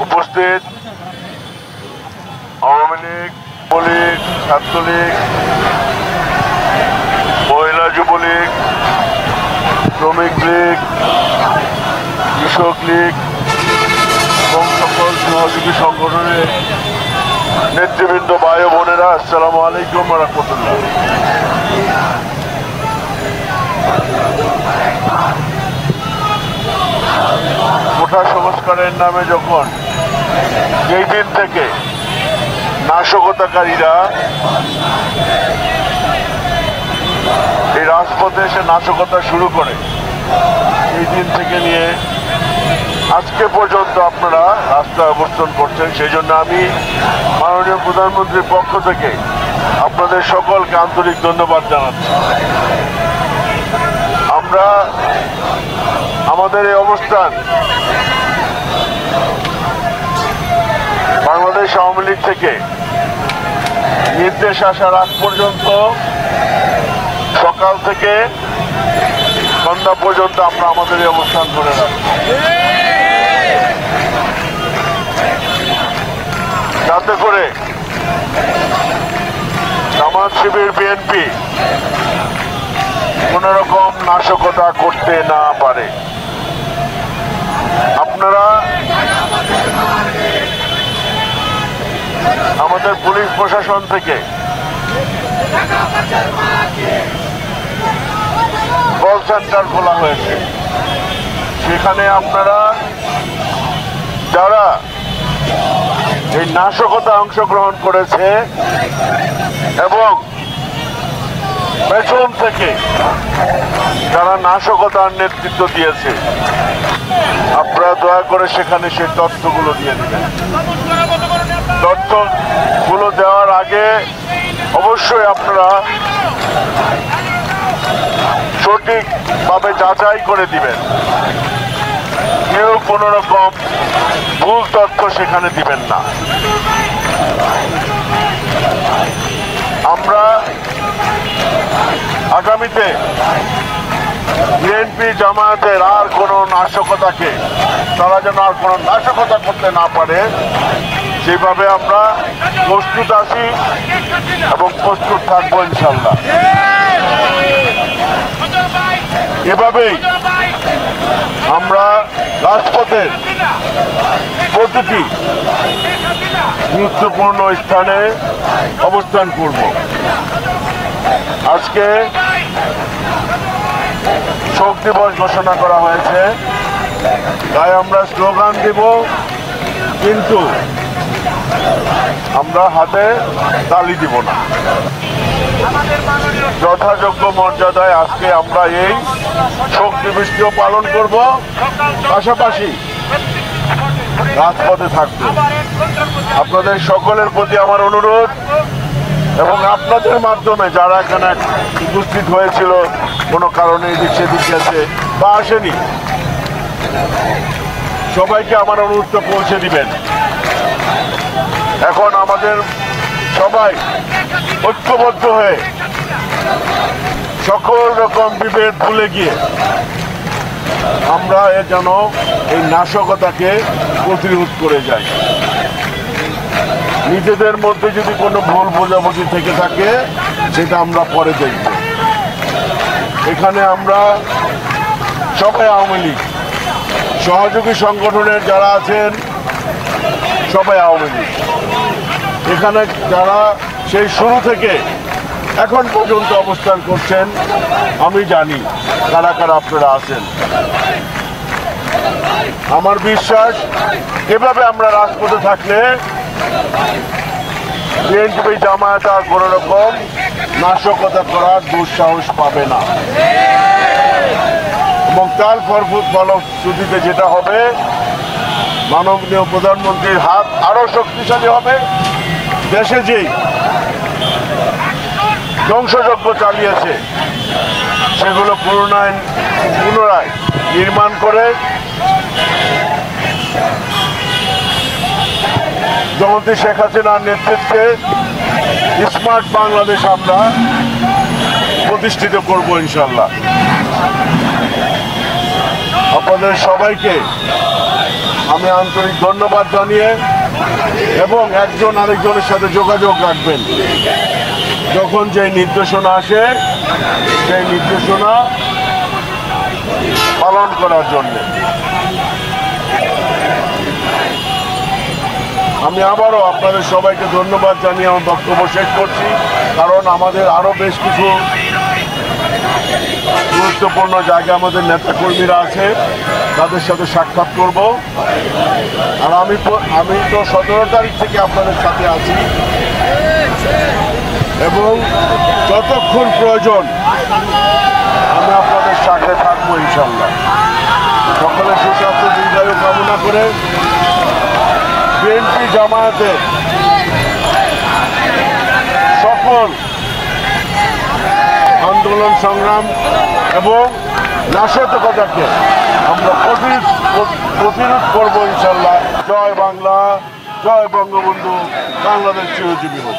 উপস্থিত আওয়ামী লীগ, যুবলীগ, ছাত্রলীগ, মহিলা যুবলীগ, শ্রমিক লীগ, কৃষক লীগ এবং সকল সহযোগী সংগঠনের নেতৃবৃন্দ, ভাই বোনেরা, আসসালামু আলাইকুম ওয়া রাহমাতুল্লাহ। কোঠা সংস্কারের নামে যখন এই দিন থেকে নাশকতাকারীরা এই রাজপথে এসে নাশকতা শুরু করে, এই দিন থেকে নিয়ে আজকে পর্যন্ত আপনারা রাস্তায় অবস্থান করছেন, সেই জন্য আমি মাননীয় প্রধানমন্ত্রীর পক্ষ থেকে আপনাদের সকলকে আন্তরিক ধন্যবাদ জানাচ্ছি। আমরা আমাদের এই অবস্থান বাংলাদেশ আওয়ামী লীগ থেকে নির্দেশ আসার আগ পর্যন্ত সকাল থেকে সন্ধ্যা পর্যন্ত আমরা আমাদের এই অবস্থান ধরে রাখছি, যাতে করে জামাত শিবির, বিএনপি কোন রকম নাশকতা করতে না পারে। আপনারা আমাদের পুলিশ প্রশাসন থেকে কল সেন্টার খোলা হয়েছে, সেখানে আপনারা যারা এই নাশকতা অংশগ্রহণ করেছে এবং পেছন থেকে যারা নাশকতার নেতৃত্ব দিয়েছে, আপনারা দয়া করে সেখানে সেই তথ্যগুলো দিয়ে দিবেন। তথ্যগুলো দেওয়ার আগে অবশ্যই আপনারা সঠিকভাবে যাচাই করে দিবেন, কেউ কোনো রকম ভুল তথ্য সেখানে দিবেন না। আমরা আগামীতে বিএনপি, জামায়াতের আর কোনো নাশকতাকে তারা যেন আর কোনো নাশকতা করতে না পারে, সেভাবে আমরা প্রস্তুত আছি এবং প্রস্তুত থাকবো ইনশাল্লাহ। এভাবেই আমরা রাজপথের প্রতিটি গুরুত্বপূর্ণ স্থানে অবস্থান করব। আজকে শোক দিবস ঘোষণা করা হয়েছে, তাই আমরা স্লোগান দিব, কিন্তু আমরা হাতে তালি দিব না। যথাযোগ্য মর্যাদায় আজকে আমরা এই শোক দিবসটিও পালন করব, পাশাপাশি রাজপথে থাকবো। আপনাদের সকলের প্রতি আমার অনুরোধ, এবং আপনাদের মাধ্যমে যারা এখানে উপস্থিত হয়েছিল কোনো কারণে এদিক সেদিক গেছে বা আসেনি, সবাইকে আমার অনুরোধটা পৌঁছে দিবেন। এখন আমাদের সবাই ঐক্যবদ্ধ হয়ে সকল রকম বিভেদ ভুলে গিয়ে আমরা যেন এই নাশকতাকে প্রতিরোধ করে যাই। নিজেদের মধ্যে যদি কোনো ভুল বোঝাবুঝি থেকে থাকে সেটা আমরা পরে দেখব। এখানে আমরা সবাই আওয়ামী লীগ, সহযোগী সংগঠনের যারা আছেন সবাই আওয়ামী লীগ। এখানে যারা সেই শুরু থেকে এখন পর্যন্ত অবস্থান করছেন, আমি জানি কারা কারা আপনারা আছেন। আমার বিশ্বাস এভাবে আমরা রাজপথে থাকলে বিএনপি, জামায়াত আর কোন রকম নাশকতা করার দুঃসাহস পাবে না, এবং তার ফলশ্রুতিতে যেটা হবে, মাননীয় প্রধানমন্ত্রীর হাত আরো শক্তিশালী হবে। দেশে যেই ধ্বংসযজ্ঞ চালিয়েছে সেগুলো পুনরায় নির্মাণ করে জননেত্রী শেখ হাসিনার নেতৃত্বে স্মার্ট বাংলাদেশ আমরা প্রতিষ্ঠিত করব ইনশাল্লাহ। আপনাদের সবাইকে আমি আন্তরিক ধন্যবাদ জানিয়ে এবং একজন আরেকজনের সাথে যোগাযোগ রাখবেন, যখন যে নির্দেশনা আসে সেই নির্দেশনা পালন করার জন্য। আমি আবারও আপনাদের সবাইকে ধন্যবাদ জানিয়ে আমার বক্তব্য শেষ করছি, কারণ আমাদের আরও বেশ কিছু গুরুত্বপূর্ণ জায়গা আমাদের নেতাকর্মীরা আছে, তাদের সাথে সাক্ষাৎ করব। আর আমি তো 17 তারিখ থেকে আপনাদের সাথে আছি এবং যতক্ষণ প্রয়োজন আমি আপনাদের সাথে থাকবো ইনশাল্লাহ। সকলের সুস্বাস্থ্য দীর্ঘায়ু কামনা করে বিএনপি জামায়াতের সকল আন্দোলন সংগ্রাম এবং নাশকতাকে আমরা প্রতিরোধ করবো ইনশাল্লাহ। জয় বাংলা, জয় বঙ্গবন্ধু, বাংলাদেশ চিরজীবী হোক।